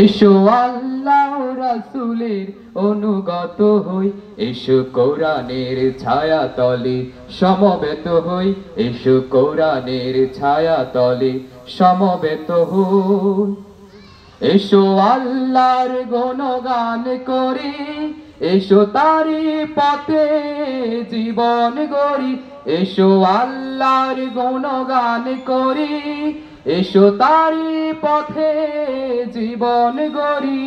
এসো আল্লাহ রাসূলের অনুগত হই, এসো কোরআনের ছায়া তলে সমবেত হই, এসো কোরআনের ছায়া তলে সমবেত হই। এসো আল্লাহর গুণগান করি, এসো তারি পথে জীবন গড়ি, এসো আল্লাহর গুণগান করি, এসো তারি পথে জীবন গড়ি।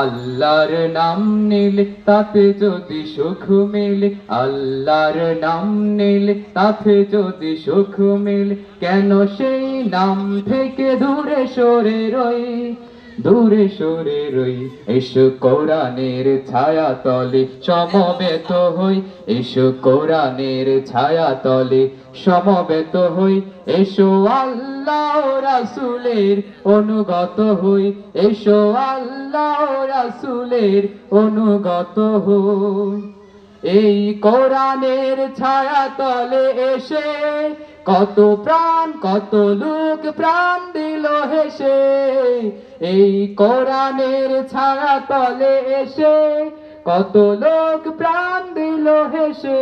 আল্লাহর নাম নিলে তাতে যদি সুখ মেলে, আল্লাহর নাম নিলে তাতে যদি সুখ মেলে, কেন সেই নাম থেকে দূরে সরে রই, দূরে সরে রই। এসো কোরআনের ছায়া তলে সমবেত হই, এসো কোরআনের ছায়া তলে সমবেত হই। এসো আল্লাহ রাসূলের অনুগত হই, এসো আল্লাহ রাসূলের অনুগত হই। এই কোরআনের ছায়া তলে এসে কত প্রাণ কত লোক প্রাণ দিল হেসে, এই কোরআনের ছায়া তলে এসে কত লোক প্রাণ দিল হেসে।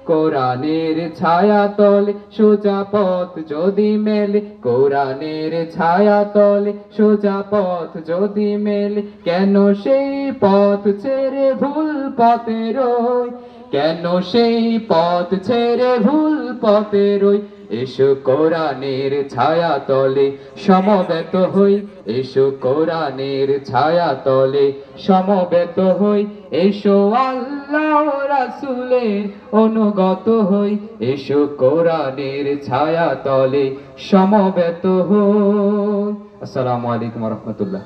কোরআনের ছায়া তলে সোজা পথ যদি মেলে, কোরআনের ছায়া তলে সোজা পথ যদি মেলে, কেন সেই পথ ছেড়ে ভুল পথে রই, কেন সেই পথ ছেড়ে ভুল পথে রই। এসো কোরআনের ছায়া তলে সমবেত হই, এসো কোরআনের ছায়া তলে সমবেত হই। এসো আল্লাহ রাসূলের অনুগত হই, এসো কোরআনের ছায়া তলে সমবেত হই। আসসালামু আলাইকুম ওয়া রাহমাতুল্লাহ।